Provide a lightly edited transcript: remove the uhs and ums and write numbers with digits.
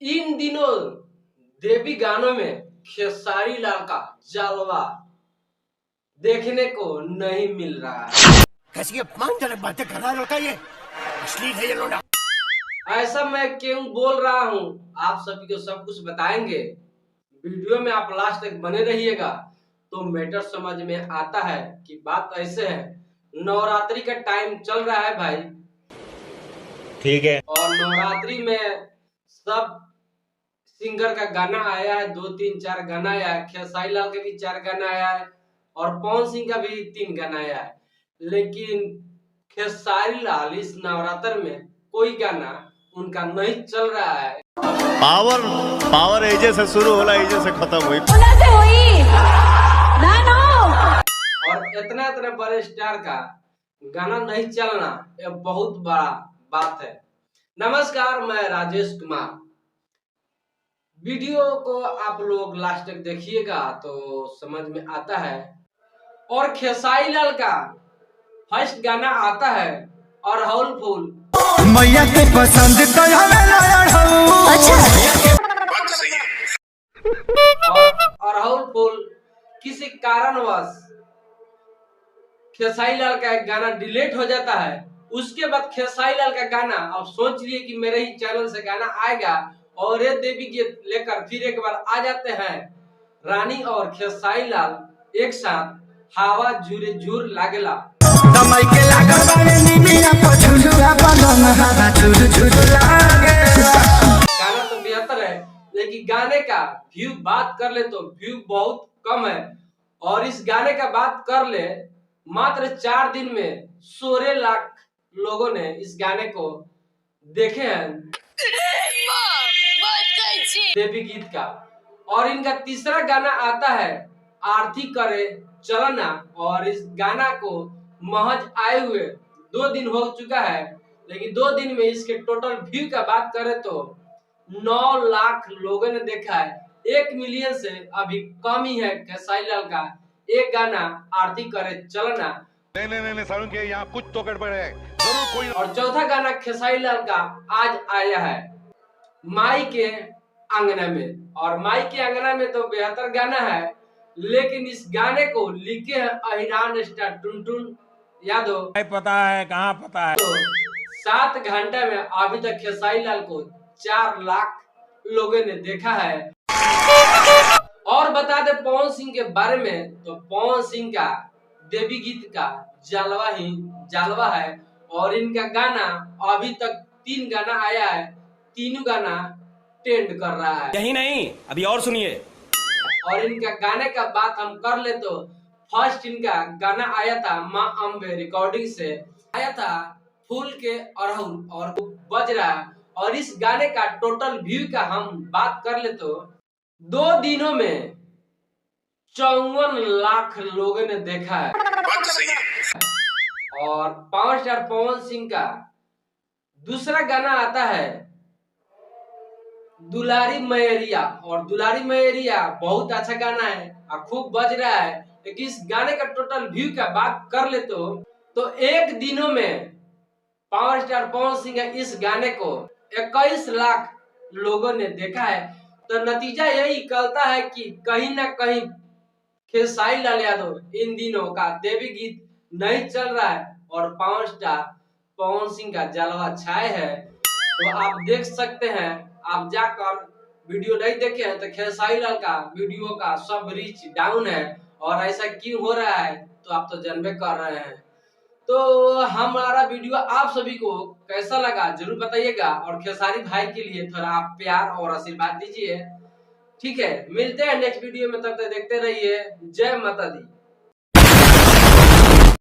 इन दिनों देवी गानों में खेसारी लाल का जलवा देखने को नहीं मिल रहा है। कैसी अपमानजनक बातें कर रहा होता ये अश्लील है ये लोड़ा। ऐसा मैं क्यों बोल रहा हूँ, आप सभी को सब कुछ बताएंगे। वीडियो में आप लास्ट तक बने रहिएगा तो मैटर समझ में आता है कि बात ऐसे है। नवरात्रि का टाइम चल रहा है भाई, ठीक है। और नवरात्रि में सब सिंगर का गाना आया है, 2-3-4 गाना आया है। खेसारी लाल के भी 4 गाना आया है और पवन सिंह का भी 3 गाना आया है। लेकिन खेसारी लाल इस नवरात्र में कोई गाना उनका नहीं चल रहा है। पावर एजे से शुरू होला, एजे से खत्म हुई। और इतना बड़े स्टार का गाना नहीं चलना ये बहुत बड़ा बात है। नमस्कार, मैं राजेश कुमार। वीडियो को आप लोग लास्ट तक देखिएगा तो समझ में आता है। और खेसारी लाल का फर्स्ट गाना आता है अड़हुल फूल। मैया के पसंद तो और अड़हुल फूल किसी कारणवश खेसारी लाल का एक गाना डिलीट हो जाता है। उसके बाद खेसारी लाल का गाना, अब सोच लिए कि मेरे ही चैनल से गाना आएगा और ये देवी गीत लेकर फिर एक बार आ जाते हैं। रानी और खेसारी लाल एक साथ हवा झूरे झूर लागेला। गाना तो बेहतर है, लेकिन गाने का व्यू बात कर ले तो व्यू बहुत कम है। और इस गाने का बात कर ले, मात्र 4 दिन में 16 लाख लोगों ने इस गाने को देखे हैं, देवी गीत का। और इनका तीसरा गाना आता है आरती करे चलना, और इस गाना को महज आए हुए 2 दिन हो चुका है। लेकिन 2 दिन में इसके टोटल व्यू का बात करें तो 9 लाख लोगों ने देखा है। 1 मिलियन से अभी कम ही है खेसारी लाल का एक गाना आरती करे चलना। नहीं सारुण के यहाँ कुछ तो गड़बड़ है जरूर कोई। और चौथा गाना खेसारी लाल का आज आया है माई के अंगना में। और माई के अंगना में तो बेहतर गाना है, लेकिन इस गाने को लिखे हैं अहिरान स्टार टुनटुन यादव। पता है कहाँ पता है। तो 7 घंटे में अभी तक खेसारी लाल को 4 लाख लोगों ने देखा है। और बता दे पवन सिंह के बारे में, तो पवन सिंह का देवी गीत का जलवा ही जलवा है। और इनका गाना अभी तक 3 गाना आया है, तीनों गाना ट्रेंड कर रहा है। यही नहीं, अभी और सुनिए। और इनका गाने का बात हम कर ले तो फर्स्ट इनका गाना आया था माँ अम्बे रिकॉर्डिंग से, आया था फूल के अड़हुल और बज रहा है। और इस गाने का टोटल व्यू का हम बात कर ले तो 2 दिनों में 54 लाख लोगों ने देखा है। और पावर स्टार पवन सिंह का दूसरा गाना आता है दुलारी मैरिया। और दुलारी मैरिया बहुत अच्छा गाना है और खूब बज रहा है। लेकिन इस गाने का टोटल व्यू का बात कर ले तो 1 दिनों में पावर स्टार पवन सिंह इस गाने को 21 लाख लोगों ने देखा है। तो नतीजा यही निकलता है कि कहीं ना कहीं खेसारी लाल यादव इन दिनों का देवी गीत नहीं चल रहा है और पावर स्टार पवन सिंह का जलवा छाए है। तो आप देख सकते हैं, आप जाकर वीडियो नहीं देखे हैं तो खेसारी लाल का वीडियो का सब रीच डाउन है। और ऐसा क्यों हो रहा है तो आप तो जानबे कर रहे हैं। तो हमारा वीडियो आप सभी को कैसा लगा जरूर बताइएगा। और खेसारी भाई के लिए थोड़ा आप प्यार और आशीर्वाद दीजिए। ठीक है, मिलते हैं नेक्स्ट वीडियो में, तब तक देखते रहिए। जय माता दी।